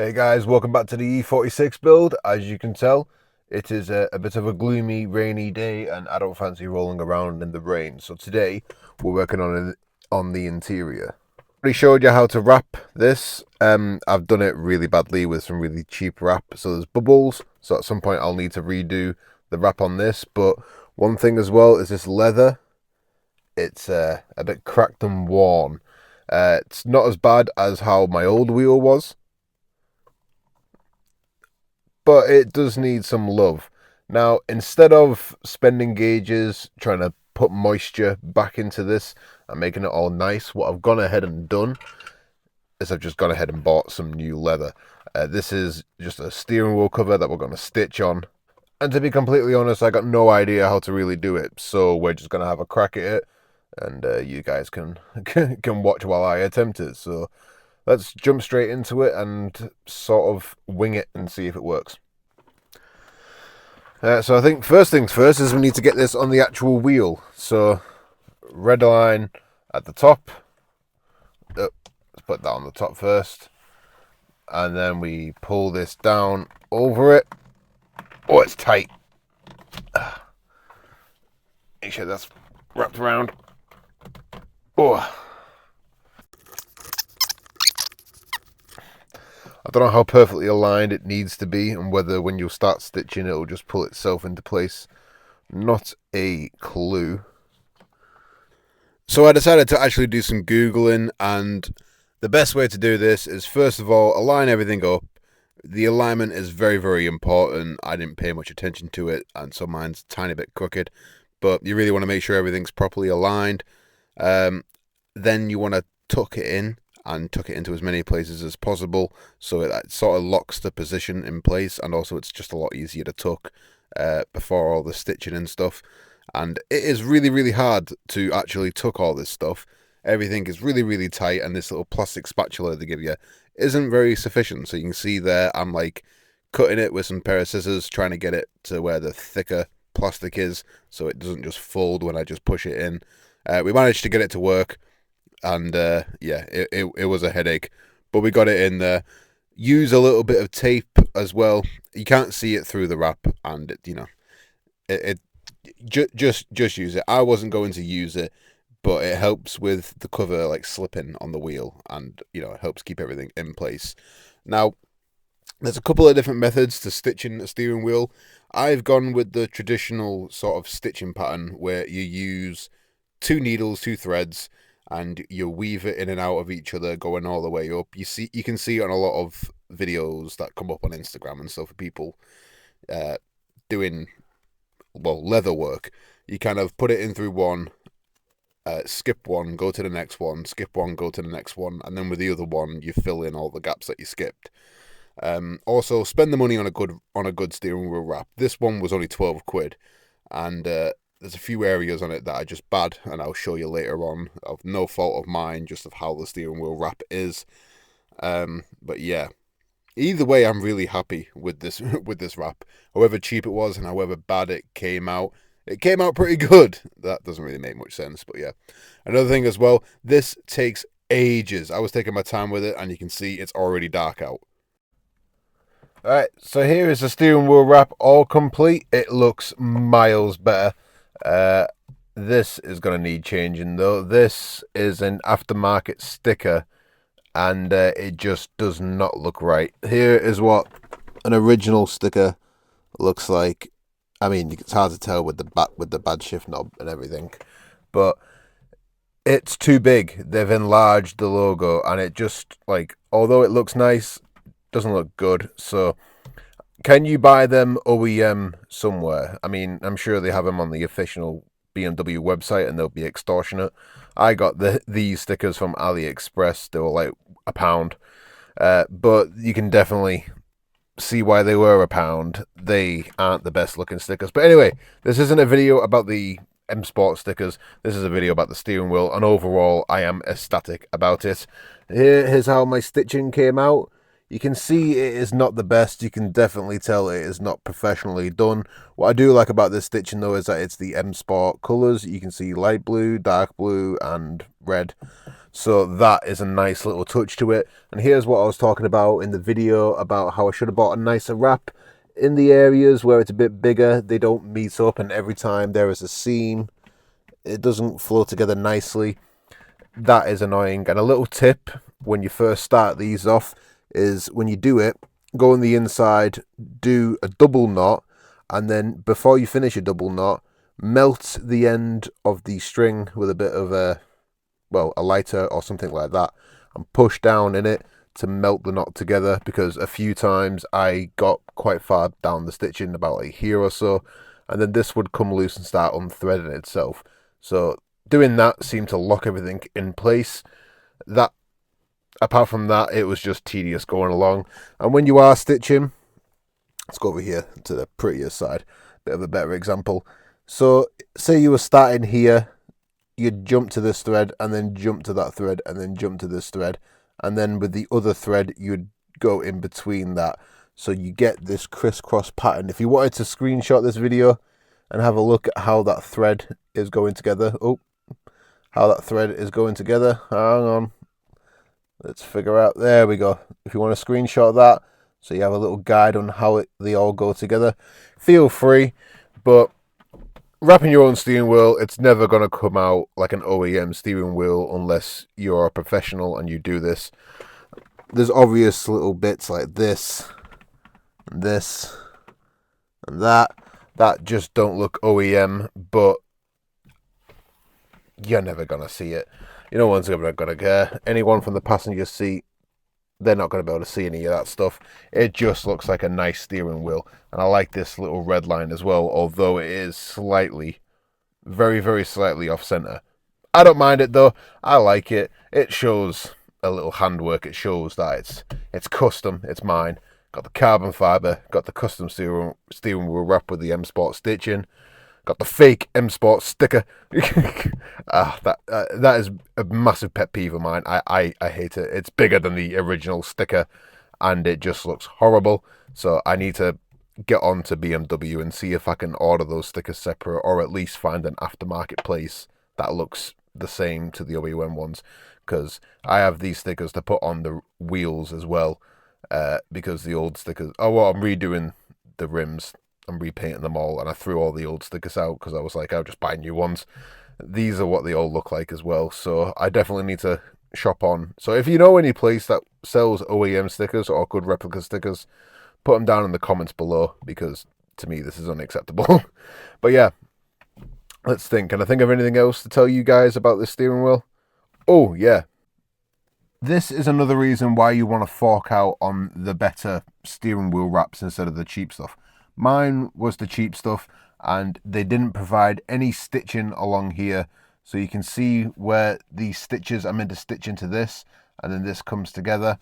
Hey guys, welcome back to the E46 build. As you can tell, it is a bit of a gloomy, rainy day and I don't fancy rolling around in the rain. So today, we're working on the interior. I already showed you how to wrap this. I've done it really badly with some really cheap wrap. So there's bubbles, so at some point I'll need to redo the wrap on this. But one thing as well is this leather. It's a bit cracked and worn. It's not as bad as how my old wheel was, but it does need some love. Now, instead of spending gauges trying to put moisture back into this and making it all nice, what I've gone ahead and done is I've just gone ahead and bought some new leather. This is just a steering wheel cover that we're going to stitch on. And to be completely honest, I got no idea how to really do it, so we're just going to have a crack at it, and you guys can can watch while I attempt it. So let's jump straight into it and sort of wing it and see if it works. So I think first things first is we need to get this on the actual wheel. So red line at the top. Let's put that on the top first. And then we pull this down over it. Oh, it's tight. Make sure that's wrapped around. Oh. I don't know how perfectly aligned it needs to be and whether when you start stitching it'll just pull itself into place. Not a clue. So I decided to actually do some Googling, and the best way to do this is first of all align everything up. The alignment is very, very important. I didn't pay much attention to it, and so mine's a tiny bit crooked, but you really want to make sure everything's properly aligned. Then you want to tuck it in and tuck it into as many places as possible, so it sort of locks the position in place, and also it's just a lot easier to tuck before all the stitching and stuff. And it is really, really hard to actually tuck all this stuff. Everything is really, really tight, and this little plastic spatula they give you isn't very sufficient. So you can see there I'm like cutting it with some pair of scissors, trying to get it to where the thicker plastic is so it doesn't just fold when I just push it in. We managed to get it to work, and yeah, it was a headache, but we got it in there. Use a little bit of tape as well. You can't see it through the wrap, and just use it. I wasn't going to use it, but it helps with the cover like slipping on the wheel, and it helps keep everything in place. Now, there's a couple of different methods to stitching a steering wheel. I've gone with the traditional sort of stitching pattern where you use two needles, two threads, and you weave it in and out of each other, going all the way up. You can see on a lot of videos that come up on Instagram and stuff of people doing leather work. You kind of put it in through one, skip one, go to the next one, skip one, go to the next one, and then with the other one you fill in all the gaps that you skipped. Also, spend the money on a good steering wheel wrap. This one was only 12 quid, and there's a few areas on it that are just bad, and I'll show you later on, of no fault of mine, just of how the steering wheel wrap is. But yeah, either way, I'm really happy with this with this wrap. However cheap it was and however bad it came out pretty good. That doesn't really make much sense, but yeah. Another thing as well, this takes ages. I was taking my time with it, and you can see it's already dark out. Alright, so here is the steering wheel wrap all complete. It looks miles better. This is going to need changing though. This is an aftermarket sticker, and it just does not look right. Here is what an original sticker looks like. I mean, it's hard to tell with the bad shift knob and everything, but it's too big. They've enlarged the logo, and it just, like, although it looks nice, doesn't look good. So can you buy them OEM somewhere? I mean, I'm sure they have them on the official BMW website, and they'll be extortionate. I got these stickers from AliExpress. They were like £1, but you can definitely see why they were £1. They aren't the best looking stickers. But anyway, this isn't a video about the M Sport stickers. This is a video about the steering wheel, and overall I am ecstatic about it. Here's how my stitching came out. You can see it is not the best. You can definitely tell it is not professionally done. What I do like about this stitching though is that it's the M Sport colours. You can see light blue, dark blue and red. So that is a nice little touch to it. And here's what I was talking about in the video about how I should have bought a nicer wrap. In the areas where it's a bit bigger, they don't meet up, and every time there is a seam, it doesn't flow together nicely. That is annoying. And a little tip when you first start these off is when you do it, go on the inside, do a double knot, and then before you finish a double knot, melt the end of the string with a bit of a lighter or something like that, and push down in it to melt the knot together, because a few times I got quite far down the stitching, about like here or so, and then this would come loose and start unthreading itself. So doing that seemed to lock everything in place. That, apart from that, it was just tedious going along. And when you are stitching, let's go over here to the prettier side, bit of a better example. So say you were starting here, you'd jump to this thread and then jump to that thread and then jump to this thread, and then with the other thread you'd go in between that, so you get this crisscross pattern. If you wanted to screenshot this video and have a look at how that thread is going together, hang on, let's figure out, there we go. If you want to screenshot that so you have a little guide on how they all go together, feel free. But wrapping your own steering wheel, it's never going to come out like an OEM steering wheel unless you're a professional and you do this. There's obvious little bits like this, and this, and that just don't look OEM, but you're never going to see it. No one's ever going to care. Anyone from the passenger seat, they're not going to be able to see any of that stuff. It just looks like a nice steering wheel. And I like this little red line as well, although it is slightly, very, very slightly off center. I don't mind it though. I like it. It shows a little handwork. It shows that it's custom. It's mine. Got the carbon fiber. Got the custom steering wheel wrap with the M Sport stitching. Got the fake M Sport sticker. That is a massive pet peeve of mine. I hate it. It's bigger than the original sticker, and it just looks horrible. So I need to get on to BMW and see if I can order those stickers separate, or at least find an aftermarket place that looks the same to the OEM ones, because I have these stickers to put on the wheels as well, because the old stickers, I'm redoing the rims. I'm repainting them all, and I threw all the old stickers out because I was like, I'll just buy new ones. These are what they all look like as well, so I definitely need to shop on. So if you know any place that sells OEM stickers or good replica stickers, put them down in the comments below, because to me this is unacceptable. But yeah, let's think. Can I think of anything else to tell you guys about this steering wheel? Oh yeah, this is another reason why you want to fork out on the better steering wheel wraps instead of the cheap stuff. Mine was the cheap stuff, and they didn't provide any stitching along here. So you can see where these stitches are meant to stitch into this, and then this comes together.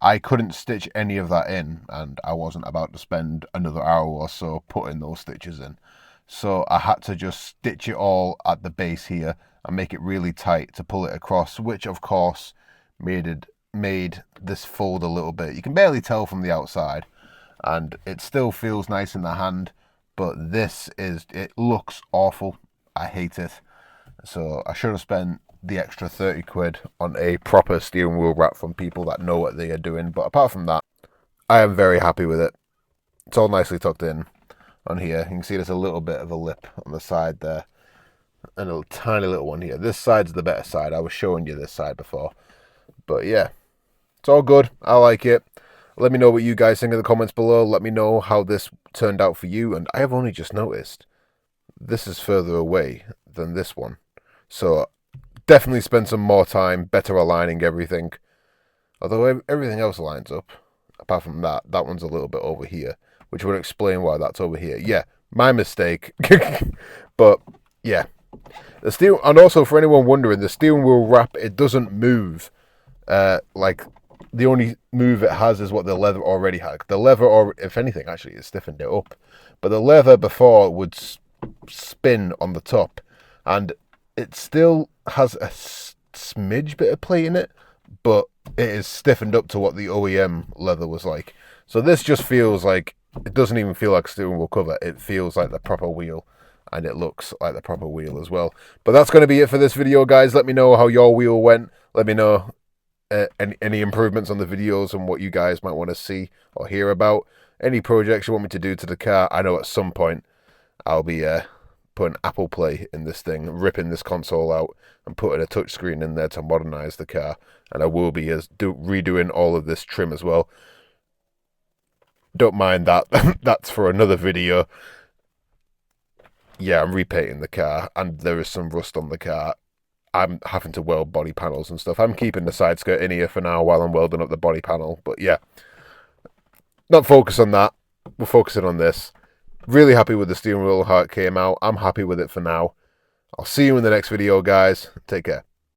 I couldn't stitch any of that in, and I wasn't about to spend another hour or so putting those stitches in. So I had to just stitch it all at the base here and make it really tight to pull it across, which of course made this fold a little bit. You can barely tell from the outside, and it still feels nice in the hand, but it looks awful. I hate it. So I should have spent the extra 30 quid on a proper steering wheel wrap from people that know what they are doing. But apart from that, I am very happy with it. It's all nicely tucked in on here. You can see there's a little bit of a lip on the side there, and a tiny little one here. This side's the better side. I was showing you this side before. But yeah, it's all good. I like it. Let me know what you guys think in the comments below. Let me know how this turned out for you. And I have only just noticed this is further away than this one. So definitely spend some more time better aligning everything. Although everything else lines up. Apart from that one's a little bit over here, which would explain why that's over here. Yeah, my mistake. But yeah. And also for anyone wondering, the steering wheel wrap, it doesn't move. Like, the only move it has is what the leather already had. The leather, or if anything, actually, it stiffened it up. But the leather before would spin on the top, and it still has a smidge bit of play in it, but it is stiffened up to what the OEM leather was like. So this just feels like, it doesn't even feel like a steering wheel cover. It feels like the proper wheel, and it looks like the proper wheel as well. But that's going to be it for this video, guys. Let me know how your wheel went. Let me know any improvements on the videos and what you guys might want to see or hear about. Any projects you want me to do to the car. I know at some point I'll be putting Apple Play in this thing, ripping this console out and putting a touchscreen in there to modernize the car. And I will be redoing all of this trim as well. Don't mind that. That's for another video. Yeah, I'm repainting the car, and there is some rust on the car. I'm having to weld body panels and stuff. I'm keeping the side skirt in here for now while I'm welding up the body panel. But yeah, not focus on that. We're focusing on this. Really happy with the steering wheel, how it came out. I'm happy with it for now. I'll see you in the next video, guys. Take care.